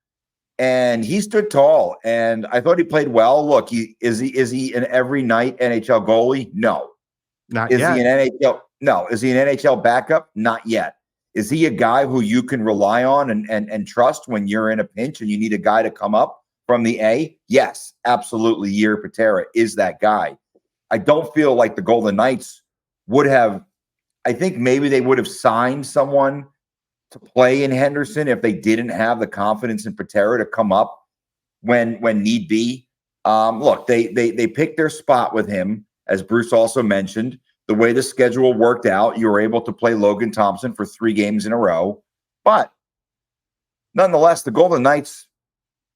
Speaker 3: And he stood tall, and I thought he played well. Look, is he an every night NHL goalie? No.
Speaker 1: Not
Speaker 3: yet.
Speaker 1: Is he
Speaker 3: an NHL? No. Is he an NHL backup? Not yet. Is he a guy who you can rely on and trust when you're in a pinch and you need a guy to come up from the A? Yes, absolutely. Year Patera is that guy. I don't feel like the Golden Knights would have. I think maybe they would have signed someone to play in Henderson if they didn't have the confidence in Patera to come up when need be. Look, they picked their spot with him, as Bruce also mentioned. The way the schedule worked out, you were able to play Logan Thompson for 3 games in a row. But nonetheless, the Golden Knights,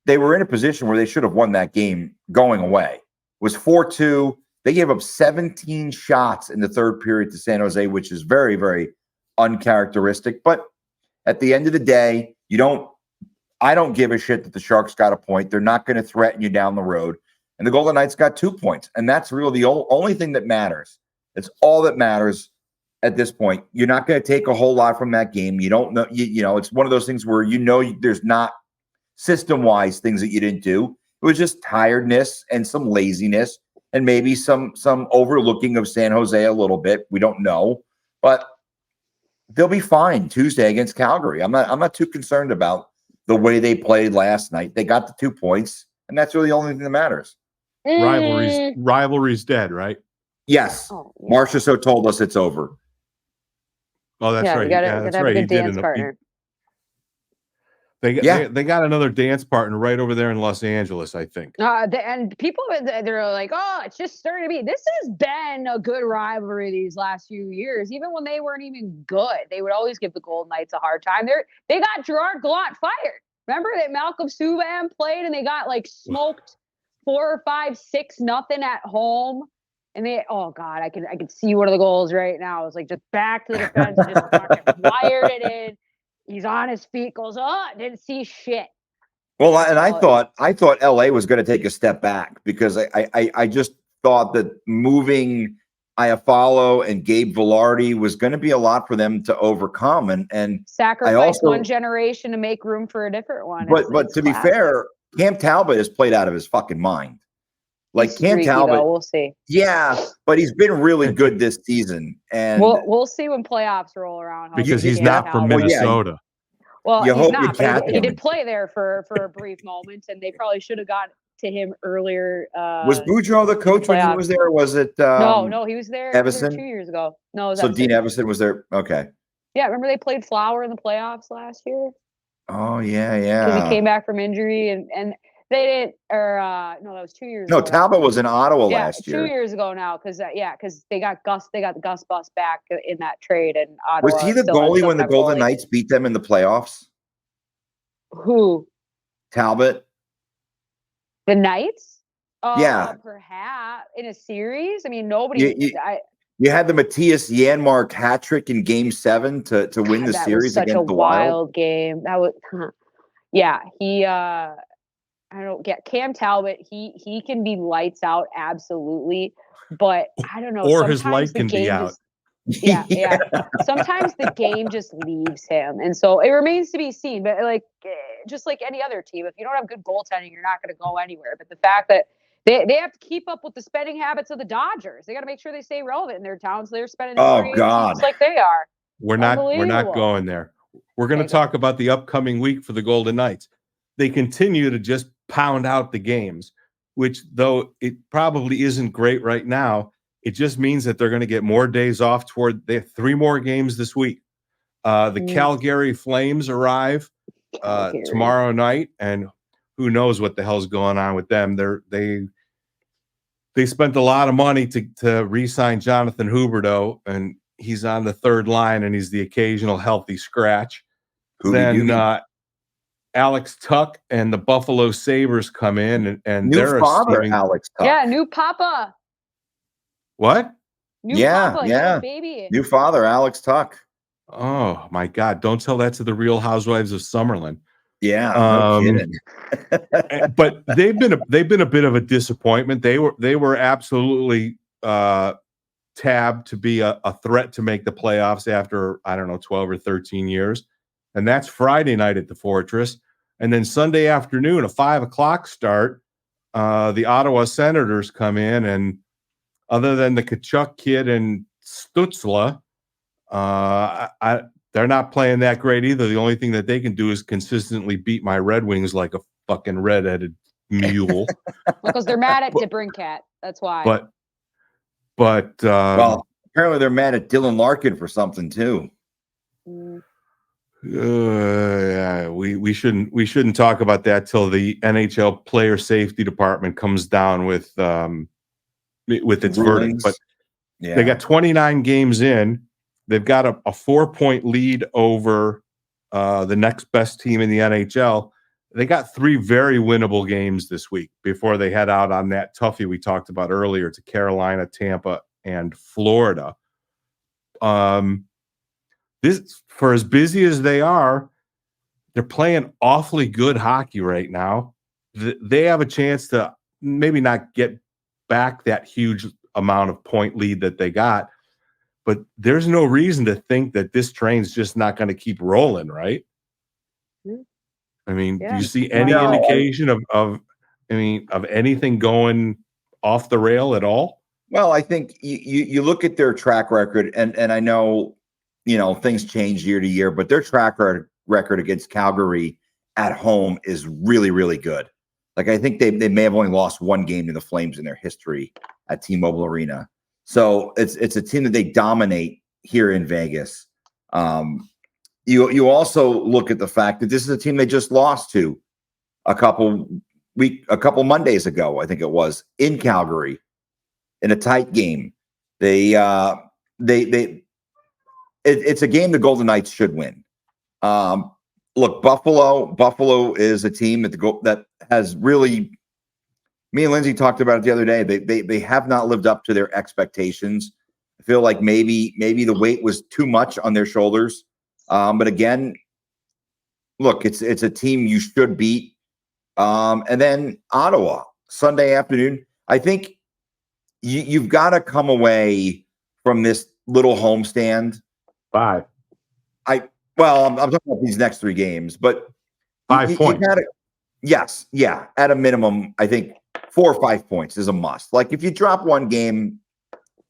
Speaker 3: they were in a position where they should have won that game going away. It was 4-2. They gave up 17 shots in the third period to San Jose, which is very, very uncharacteristic. But at the end of the day, I don't give a shit that the Sharks got a point. They're not going to threaten you down the road. And the Golden Knights got 2 points. And that's really the only thing that matters. It's all that matters at this point. You're not going to take a whole lot from that game. You don't know, you know, it's one of those things where there's not system-wise things that you didn't do. It was just tiredness and some laziness and maybe some overlooking of San Jose a little bit. We don't know. But they'll be fine Tuesday against Calgary. I'm not too concerned about the way they played last night. They got the 2 points, and that's really the only thing that matters.
Speaker 1: Rivalry's dead, right?
Speaker 3: Yes.
Speaker 2: Oh, yeah.
Speaker 3: Marcia so told us it's over.
Speaker 1: Oh, that's right.
Speaker 2: You gotta have a good dance partner.
Speaker 1: They got another dance partner right over there in Los Angeles, I think.
Speaker 2: And people, they're like, oh, it's just starting to be. This has been a good rivalry these last few years. Even when they weren't even good, they would always give the Golden Knights a hard time. They got Gerard Gallant fired. Remember that Malcolm Subban played and they got like smoked 4 or 5, 6-0 at home. And oh God, I can see one of the goals right now. It was like just back to the defense, just fucking wired it in. He's on his feet, goes, didn't see shit.
Speaker 3: Well, and I thought LA was going to take a step back because I just thought that moving Iafallo and Gabe Velarde was going to be a lot for them to overcome and
Speaker 2: sacrifice one generation to make room for a different one.
Speaker 3: But to be fair, Cam Talbot has played out of his fucking mind. Like Cam Talbot,
Speaker 2: though, we'll see.
Speaker 3: Yeah, but he's been really good this season, and
Speaker 2: we'll see when playoffs roll around.
Speaker 1: Because he's not from Minnesota.
Speaker 2: Well, he's not. But he did play there for a brief moment, and they probably should have got to him earlier.
Speaker 3: Was Boudreaux the coach when he was there? Or was it?
Speaker 2: No, he was there
Speaker 3: Evison?
Speaker 2: 2 years ago. No,
Speaker 3: so Dean Evison was there. Okay.
Speaker 2: Yeah, remember they played Flower in the playoffs last year?
Speaker 3: Oh yeah.
Speaker 2: Because he came back from injury and they didn't, no, that was 2 years ago.
Speaker 3: No, Talbot was in Ottawa last year.
Speaker 2: 2 years ago now, because they got the Gus Bus back in that trade, and Ottawa.
Speaker 3: Was he the goalie when the Golden Knights beat them in the playoffs?
Speaker 2: Who?
Speaker 3: Talbot.
Speaker 2: The Knights?
Speaker 3: Yeah.
Speaker 2: Perhaps in a series. I mean, nobody.
Speaker 3: You had the Matthias Janmark hat trick in Game 7 to win the series against the Wild.
Speaker 2: Such a wild game. That was, yeah. He. I don't get Cam Talbot. He can be lights out, absolutely, but I don't know.
Speaker 1: Or his light can be out.
Speaker 2: Yeah. Sometimes the game just leaves him, and so it remains to be seen. But just like any other team, if you don't have good goaltending, you're not going to go anywhere. But the fact that they have to keep up with the spending habits of the Dodgers, they got to make sure they stay relevant in their towns. They're spending just like they are.
Speaker 1: We're not going there. We're going to talk about the upcoming week for the Golden Knights. They continue to just pound out the games, which though it probably isn't great right now, it just means that they're going to get more days off they have 3 more games this week. The Calgary Flames arrive tomorrow night, and who knows what the hell's going on with them. They spent a lot of money to re-sign Jonathan Huberdeau, and he's on the third line, and he's the occasional healthy scratch. Then Alex Tuck and the Buffalo Sabres come in, and
Speaker 3: new
Speaker 1: they're
Speaker 3: father, Alex Tuck.
Speaker 2: Yeah, new papa.
Speaker 1: What?
Speaker 2: New papa, new baby.
Speaker 3: New father, Alex Tuck.
Speaker 1: Oh my God! Don't tell that to the Real Housewives of Summerlin.
Speaker 3: Yeah, no kidding.
Speaker 1: But they've been a bit of a disappointment. They were absolutely tabbed to be a threat to make the playoffs after, I don't know, 12 or 13 years. And that's Friday night at the Fortress. And then Sunday afternoon, a 5:00 start, the Ottawa Senators come in, and other than the Kachuk kid and Stutzla, they're not playing that great either. The only thing that they can do is consistently beat my Red Wings like a fucking redheaded mule.
Speaker 2: Because they're mad at DeBrincat. That's why.
Speaker 1: But
Speaker 3: well, apparently they're mad at Dylan Larkin for something too.
Speaker 1: Yeah, we shouldn't talk about that till the NHL player safety department comes down with its verdict. But they got 29 games in. They've got a 4-point lead over the next best team in the NHL. They got 3 very winnable games this week before they head out on that toughie we talked about earlier to Carolina, Tampa, and Florida. This, for as busy as they are, they're playing awfully good hockey right now. They have a chance to maybe not get back that huge amount of point lead that they got, but there's no reason to think that this train's just not going to keep rolling, right? I mean, do you see any indication of anything going off the rail at all?
Speaker 3: Well, I think you look at their track record, and I know, things change year to year, but their track record against Calgary at home is really, really good. Like, I think they may have only lost 1 game to the Flames in their history at T-Mobile Arena. So it's a team that they dominate here in Vegas. You also look at the fact that this is a team they just lost to a couple Mondays ago, I think it was, in Calgary in a tight game. It's a game the Golden Knights should win. Look, Buffalo is a team that has really, me and Lindsey talked about it the other day. They have not lived up to their expectations. I feel like maybe the weight was too much on their shoulders. But again, look, it's a team you should beat. And then Ottawa, Sunday afternoon. I think you've got to come away from this little homestand.
Speaker 1: 5.
Speaker 3: I'm talking about these next 3 games, but
Speaker 1: 5 points.
Speaker 3: Yes, yeah. At a minimum, I think 4 or 5 points is a must. Like, if you drop 1 game,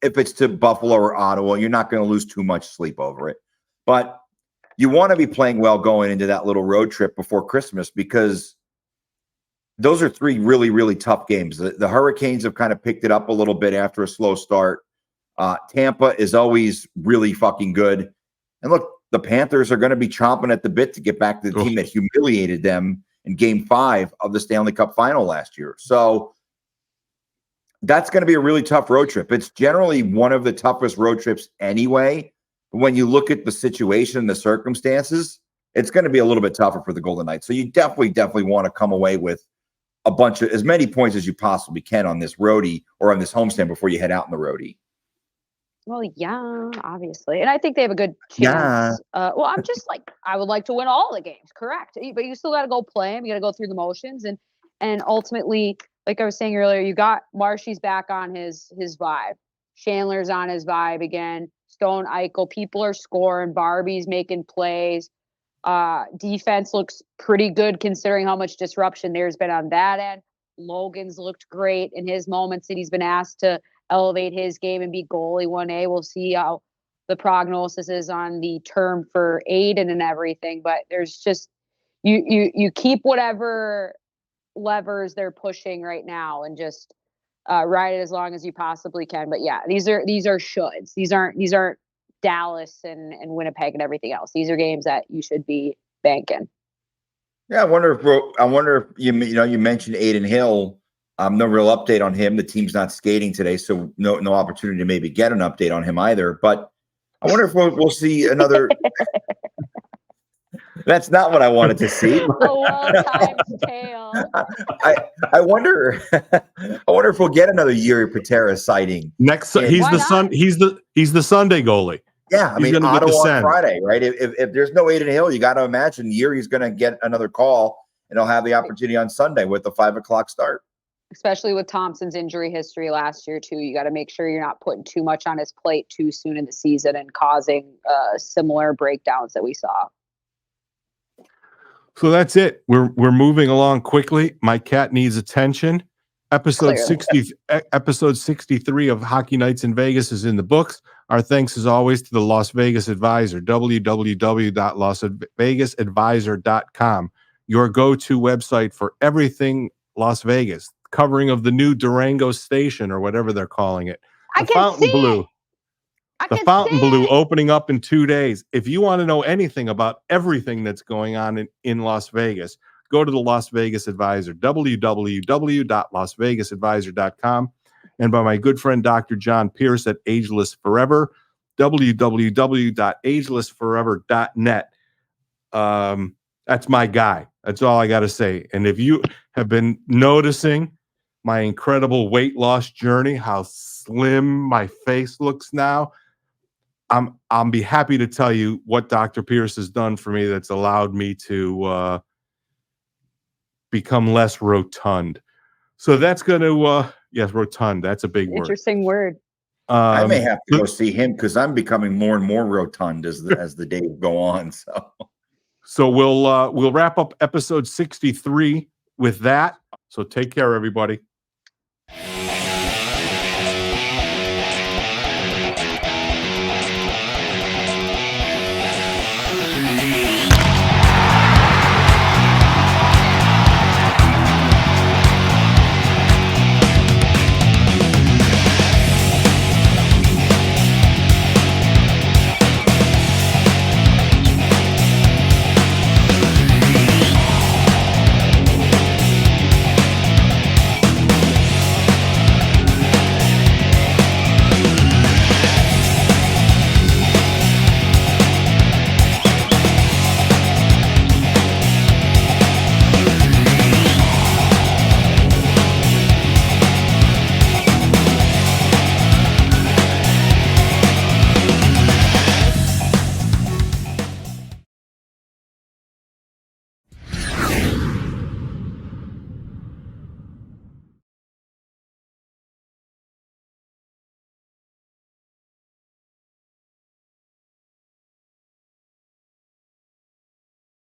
Speaker 3: if it's to Buffalo or Ottawa, you're not going to lose too much sleep over it. But you want to be playing well going into that little road trip before Christmas, because those are 3 really, really tough games. The Hurricanes have kind of picked it up a little bit after a slow start. Tampa is always really fucking good. And look, the Panthers are going to be chomping at the bit to get back to the team that humiliated them in Game 5 of the Stanley Cup Final last year. So that's going to be a really tough road trip. It's generally one of the toughest road trips anyway. When you look at the situation, the circumstances, it's going to be a little bit tougher for the Golden Knights. So you definitely want to come away with as many points as you possibly can on this roadie or on this homestand before you head out in the roadie.
Speaker 2: Well, yeah, obviously. And I think they have a good chance. Yeah. I'm just like, I would like to win all the games, correct? But you still got to go play them. You got to go through the motions. And ultimately, like I was saying earlier, you got Marshy's back on his vibe. Chandler's on his vibe again. Stone, Eichel, people are scoring. Barbie's making plays. Defense looks pretty good considering how much disruption there's been on that end. Logan's looked great in his moments that he's been asked to elevate his game and be goalie 1A. We'll see how the prognosis is on the term for Aiden and everything, but there's just you keep whatever levers they're pushing right now and just ride it as long as you possibly can. But yeah, these are shoulds. These aren't Dallas and Winnipeg and everything else. These are games that you should be banking.
Speaker 3: Yeah, I wonder if you mentioned Aiden Hill. No real update on him. The team's not skating today, so no opportunity to maybe get an update on him either. But I wonder if we'll see another. That's not what I wanted to see.
Speaker 2: A well-timed tale.
Speaker 3: I wonder. I wonder if we'll get another Yuri Patera sighting.
Speaker 1: He's
Speaker 2: Why not?
Speaker 1: He's the Sunday goalie.
Speaker 3: Yeah, I
Speaker 1: He's
Speaker 3: mean,
Speaker 1: gonna get the
Speaker 3: Ottawa on
Speaker 1: send.
Speaker 3: Friday, right? If there's no Aiden Hill, you got to imagine Yuri's going to get another call, and he'll have the opportunity on Sunday with the 5:00 start.
Speaker 2: Especially with Thompson's injury history last year too. You got to make sure you're not putting too much on his plate too soon in the season and causing similar breakdowns that we saw.
Speaker 1: So that's it. We're moving along quickly. My cat needs attention. Episode
Speaker 2: Clearly.
Speaker 1: 63 of Hockey Nights in Vegas is in the books. Our thanks, as always, to the Las Vegas Advisor, www.lasvegasadvisor.com, your go-to website for everything Las Vegas, covering of the new Durango station or whatever they're calling it.
Speaker 2: I can see it.
Speaker 1: The Fontainebleau opening up in 2 days. If you want to know anything about everything that's going on in Las Vegas, go to the Las Vegas Advisor, www.lasvegasadvisor.com, and by my good friend Dr. John Pierce at Ageless Forever, www.agelessforever.net. That's my guy. That's all I got to say. And if you have been noticing my incredible weight loss journey, how slim my face looks now, I'll be happy to tell you what Dr. Pierce has done for me that's allowed me to become less rotund. So that's going to, yes, rotund. That's a big word.
Speaker 2: Interesting word.
Speaker 3: I may have to go see him because I'm becoming more and more rotund as the days go on.
Speaker 1: So we'll wrap up episode 63 with that. So take care, everybody.